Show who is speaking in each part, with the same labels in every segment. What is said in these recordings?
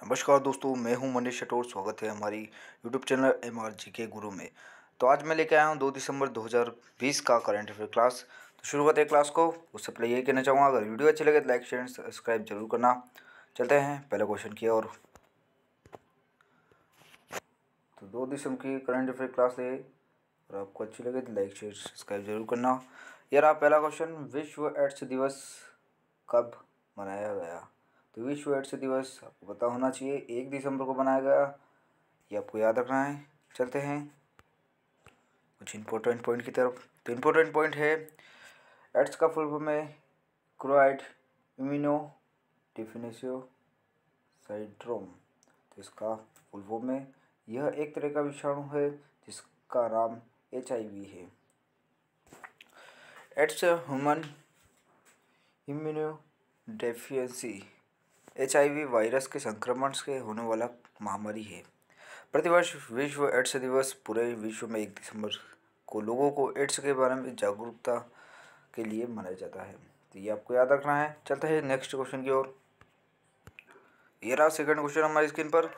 Speaker 1: नमस्कार दोस्तों, मैं हूं मनीष शटोर। स्वागत है हमारी यूट्यूब चैनल MRG के गुरु में। तो आज मैं लेके आया हूं 2 दिसंबर 2020 का करंट अफेयर क्लास। तो शुरू करते हैं क्लास को। उससे पहले यही कहना चाहूँगा, अगर वीडियो अच्छी लगे तो लाइक शेयर सब्सक्राइब जरूर करना। चलते हैं पहले क्वेश्चन की ओर। तो 2 दिसंबर की करंट अफेयर क्लास है और आपको अच्छी लगे तो लाइक शेयर सब्सक्राइब जरूर करना। यार आप पहला क्वेश्चन, विश्व एड्स दिवस कब मनाया गया? तो विश्व एड्स दिवस आपको पता होना चाहिए 1 दिसंबर को मनाया गया, ये आपको याद रखना है। चलते हैं कुछ इंपॉर्टेंट पॉइंट की तरफ। तो इंपॉर्टेंट पॉइंट है, एड्स का फुल फॉर्म है क्रोइड इम्यूनो डिफिनेशियो सिंड्रोम। तो इसका फुल फॉर्म है, यह एक तरह का विषाणु है जिसका नाम HIV है। AIDS human immuno deficiency HIV virus के संक्रमण से होने वाला महामारी है। प्रतिवर्ष विश्व एड्स दिवस पूरे विश्व में 1 दिसंबर को लोगों को एड्स के बारे में जागरूकता के लिए मनाया जाता है। तो ये आपको याद रखना है। चलते हैं नेक्स्ट क्वेश्चन की ओर। ये रहा सेकंड क्वेश्चन हमारी स्क्रीन पर।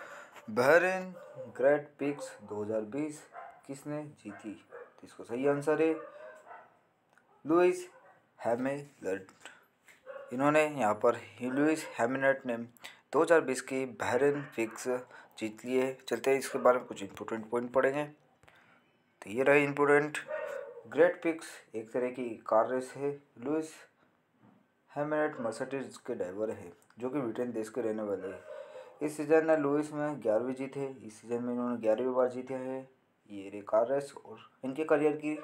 Speaker 1: बहरीन ग्रैंड प्रिक्स 2020 किसने जीती? तो इसको सही आंसर है लुइस हैमिल्टन। इन्होंने यहाँ पर लुइस हैमिल्टन ने 2020 की बहरीन प्रिक्स जीत लिए। चलते हैं इसके बारे में कुछ इंपॉर्टेंट पॉइंट पढ़ेंगे। तो ये रहे इंपॉर्टेंट। ग्रेट पिक्स एक तरह की कार रेस है। लुइस हैमिल्टन मर्सिडीज के ड्राइवर है जो कि ब्रिटेन देश के रहने वाले हैं। इस सीजन में लुइस में 11वीं जीत है। इस सीजन में इन्होंने 11वीं बार जीते हैं ये रे कार रेस, और इनके करियर की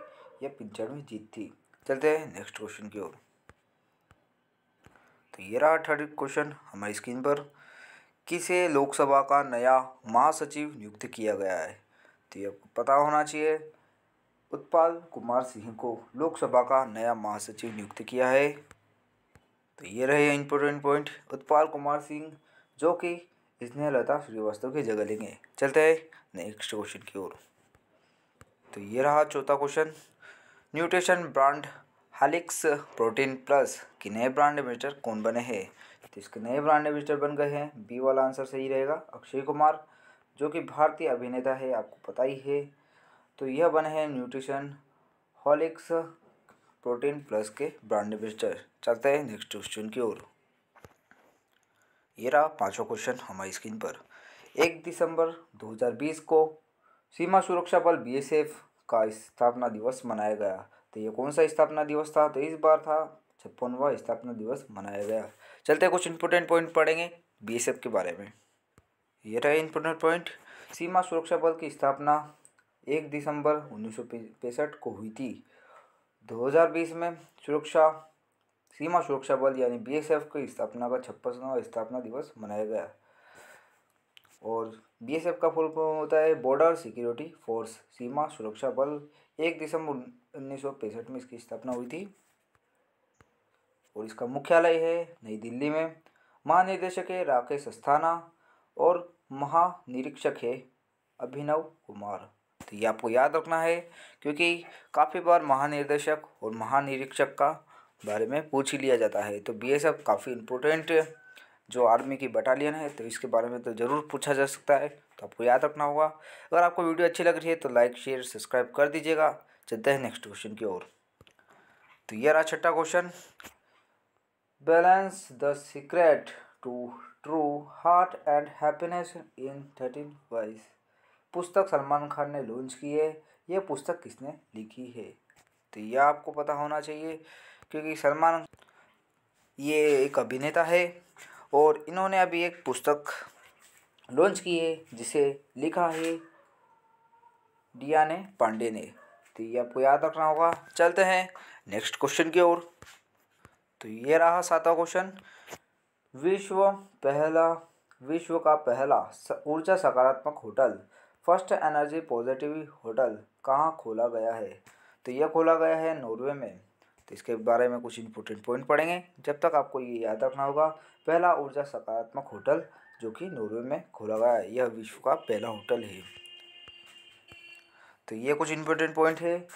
Speaker 1: यह 95वीं जीत थी। चलते हैं नेक्स्ट क्वेश्चन की ओर। तो ये रहा थर्ड क्वेश्चन हमारी स्क्रीन पर। किसे लोकसभा का नया महासचिव नियुक्त किया गया है? तो ये आपको पता होना चाहिए, उत्पल कुमार सिंह को लोकसभा का नया महासचिव नियुक्त किया है। तो ये रहे इंपॉर्टेंट पॉइंट, उत्पल कुमार सिंह जो कि स्नेहलता श्रीवास्तव की जगह लेंगे। चलते हैं नेक्स्ट क्वेश्चन की ओर। तो ये रहा चौथा question. Nutrition brand Horlicks protein plus के नए ब्रांड एम्बेसडर कौन बने हैं? तो इसके नए ब्रांड एम्बेसडर बन गए हैं, बी वाला आंसर सही रहेगा, अक्षय कुमार जो कि भारतीय अभिनेता है, आपको पता ही है। तो यह बने हैं न्यूट्रिशन हॉलिक्स प्रोटीन प्लस के ब्रांड एम्बेसडर। चलते हैं नेक्स्ट क्वेश्चन की ओर। ये रहा पांचवा क्वेश्चन हमारी स्क्रीन पर। 1 दिसंबर 2020 को सीमा सुरक्षा बल BSF का स्थापना दिवस मनाया गया। तो ये कौन सा स्थापना दिवस था? तो इस बार था 56वां स्थापना दिवस मनाया गया। चलते हैं कुछ इंपॉर्टेंट पॉइंट पढ़ेंगे BSF के बारे में। ये रहे इंपॉर्टेंट पॉइंट। सीमा सुरक्षा बल की स्थापना 1 दिसंबर 1965 को हुई थी। 2020 में सीमा सुरक्षा बल यानी BSF की स्थापना का 56वां स्थापना दिवस मनाया गया। और BSF का फुल फॉर्म होता है बॉर्डर सिक्योरिटी फोर्स। सीमा सुरक्षा बल 1 दिसंबर 1965 में इसकी स्थापना हुई थी और इसका मुख्यालय है नई दिल्ली में। महानिदेशक है राकेश अस्थाना और महानिरीक्षक है अभिनव कुमार। तो ये आपको याद रखना है क्योंकि काफ़ी बार महानिदेशक और महानिरीक्षक का बारे में पूछ ही लिया जाता है। तो BSF काफ़ी इम्पोर्टेंट जो आर्मी की बटालियन है, तो इसके बारे में तो ज़रूर पूछा जा सकता है, तो आपको याद रखना होगा। अगर आपको वीडियो अच्छी लग रही है तो लाइक शेयर सब्सक्राइब कर दीजिएगा। चलते हैं नेक्स्ट क्वेश्चन की ओर। तो यह रहा छठा question. Balance the secret to true heart and happiness in 13 ways पुस्तक सलमान खान ने लॉन्च की है। यह पुस्तक किसने लिखी है? तो यह आपको पता होना चाहिए क्योंकि सलमान ये एक अभिनेता है और इन्होंने अभी एक पुस्तक लॉन्च की है जिसे लिखा है डियाने पांडे ने। तो ये आपको याद रखना होगा। चलते हैं नेक्स्ट क्वेश्चन की ओर। तो ये रहा सातवां क्वेश्चन। विश्व का पहला ऊर्जा सकारात्मक hotel first energy positive hotel कहाँ खोला गया है? तो यह खोला गया है नॉर्वे में। तो इसके बारे में कुछ इंपॉर्टेंट पॉइंट पढ़ेंगे। जब तक आपको ये याद रखना होगा, पहला ऊर्जा सकारात्मक होटल जो कि नॉर्वे में खोला गया है, यह विश्व का पहला होटल है। तो ये कुछ इंपॉर्टेंट पॉइंट है।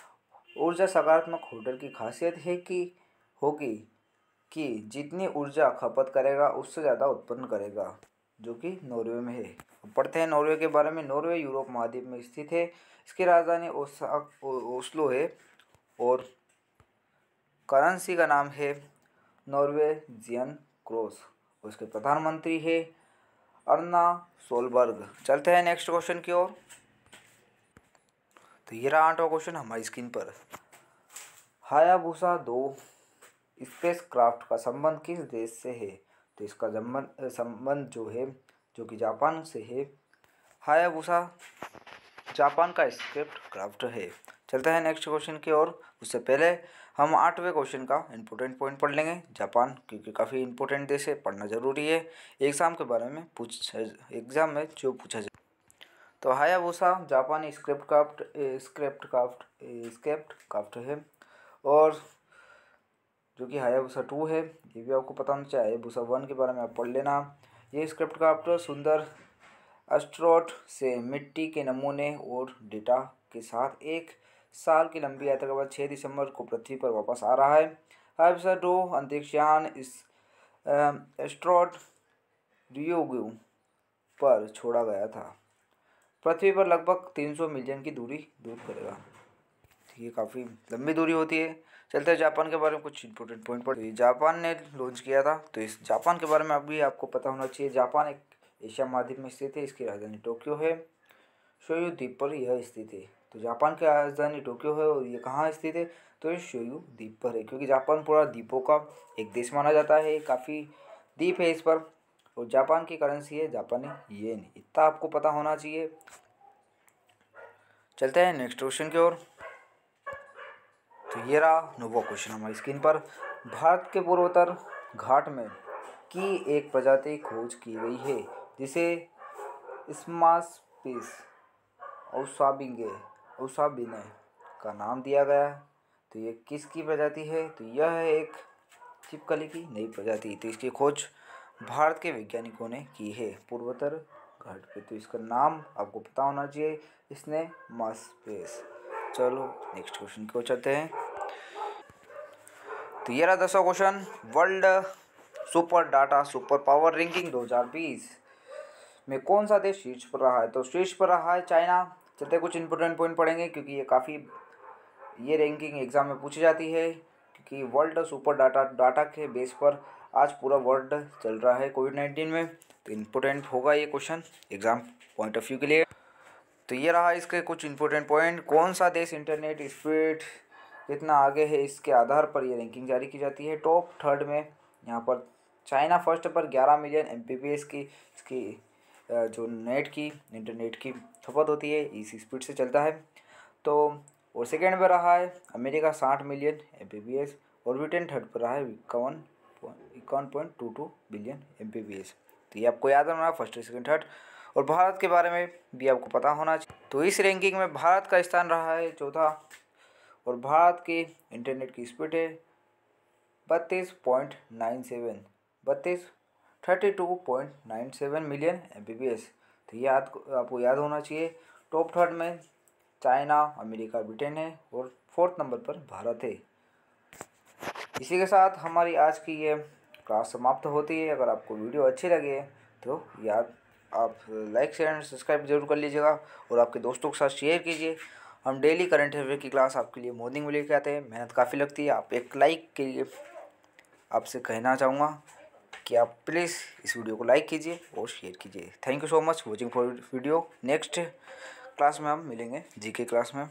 Speaker 1: ऊर्जा सकारात्मक होटल की खासियत है कि होगी कि जितनी ऊर्जा खपत करेगा उससे ज़्यादा उत्पन्न करेगा। जो कि नॉर्वे में है। पढ़ते हैं नॉर्वे के बारे में। नॉर्वे यूरोप महाद्वीप में स्थित है। इसकी राजधानी ओस्लो है और करेंसी का नाम है नॉर्वेजियन क्रोस। उसके प्रधानमंत्री है अर्ना सोलबर्ग। चलते हैं नेक्स्ट क्वेश्चन की ओर। तो ये रहा 8वां क्वेश्चन हमारी स्क्रीन पर। हायाबुसा 2 स्पेस क्राफ्ट का संबंध किस देश से है? तो इसका संबंध जो है जो कि जापान से है। हायाबुसा जापान का स्पेस क्राफ्ट है। चलते हैं नेक्स्ट क्वेश्चन की ओर। उससे पहले हम 8वें क्वेश्चन का इंपॉर्टेंट पॉइंट पढ़ लेंगे। जापान क्योंकि काफ़ी इंपॉर्टेंट देश है, पढ़ना जरूरी है। एग्जाम के बारे में एग्जाम में जो पूछा जाए। तो हायाबुसा जापानी स्क्रिप्ट क्राफ्ट है। और जो कि हायाबुसा 2 है, ये भी आपको पता होना चाहिए। हायाबुसा 1 के बारे में आप पढ़ लेना। ये स्क्रिप्ट क्राफ्ट सुंदर एस्ट्रोनॉट से मिट्टी के नमूने और डेटा के साथ 1 साल की लंबी यात्रा के बाद 6 दिसंबर को पृथ्वी पर वापस आ रहा है। हायाबुसा 2 अंतरिक्षयान इस एस्ट्रोनॉट रियोगु पर छोड़ा गया था। पृथ्वी पर लगभग 300 मिलियन की दूरी दूर करेगा। ये काफ़ी लंबी दूरी होती है। चलते हैं जापान के बारे में कुछ इंपॉर्टेंट पॉइंट पर। जापान ने लॉन्च किया था, तो इस जापान के बारे में अभी आपको पता होना चाहिए। जापान एक एशिया महाद्वीप में स्थित है। इसकी राजधानी टोक्यो है। शोयू द्वीप पर यह स्थित है। तो जापान की राजधानी टोक्यो है और ये कहाँ स्थित है? तो ये शोयू द्वीप पर है, क्योंकि जापान पूरा द्वीपों का एक देश माना जाता है। काफ़ी द्वीप है इस पर। और जापान की करेंसी है जापानी येन। इतना आपको पता होना चाहिए। चलते हैं नेक्स्ट क्वेश्चन की ओर। तो ये रहा 9वां क्वेश्चन हमारी स्क्रीन पर। भारत के पूर्वोत्तर घाट में की एक प्रजाति खोज की गई है जिसे स्मासपिस औसाबिने का नाम दिया गया है। तो ये किसकी प्रजाति है? तो यह है एक छिपकली की नई प्रजाति। तो इसकी खोज भारत के वैज्ञानिकों ने की है पूर्वोत्तर घाट पे। तो इसका नाम आपको पता होना चाहिए, इसने मास्पेस। चलो नेक्स्ट क्वेश्चन की ओर चलते हैं। तो ये रहा 10वां question. World super data super power ranking 2020 में कौन सा देश शीर्ष पर रहा है? तो शीर्ष पर रहा है चाइना। चलते कुछ इंपॉर्टेंट पॉइंट पढ़ेंगे, क्योंकि ये रैंकिंग एग्जाम में पूछी जाती है। क्योंकि वर्ल्ड सुपर डाटा के बेस पर आज पूरा वर्ल्ड चल रहा है कोविड-19 में। तो इम्पोर्टेंट होगा ये question exam point of view के लिए। तो ये रहा इसके कुछ इंपॉर्टेंट पॉइंट। कौन सा देश इंटरनेट स्पीड कितना आगे है, इसके आधार पर ये रैंकिंग जारी की जाती है। टॉप 3 में यहाँ पर चाइना फर्स्ट पर 11 मिलियन Mbps की इसकी जो इंटरनेट की खपत होती है इस स्पीड से चलता है। तो और सेकेंड पर रहा है अमेरिका 60 मिलियन Mbps। और ब्रिटेन थर्ड पर रहा है 51.22 बिलियन Mbps। तो ये आपको याद रखना, फर्स्ट सेकेंड थर्ड। और भारत के बारे में भी आपको पता होना चाहिए। तो इस रैंकिंग में भारत का स्थान रहा है 4था। और भारत की इंटरनेट की स्पीड है 32.97 मिलियन Mbps। तो ये आपको याद होना चाहिए। टॉप 3 में चाइना, अमेरिका, ब्रिटेन है और 4th नंबर पर भारत है। इसी के साथ हमारी आज की ये क्लास समाप्त होती है। अगर आपको वीडियो अच्छी लगे तो आप लाइक शेयर एंड सब्सक्राइब जरूर कर लीजिएगा और आपके दोस्तों के साथ शेयर कीजिए। हम डेली करंट अफेयर की क्लास आपके लिए मॉर्निंग में लेके आते हैं। मेहनत काफ़ी लगती है। आप एक लाइक के लिए आपसे कहना चाहूँगा कि आप प्लीज़ इस वीडियो को लाइक कीजिए और शेयर कीजिए। Thank you so much watching for video. Next class में हम मिलेंगे जीके क्लास में।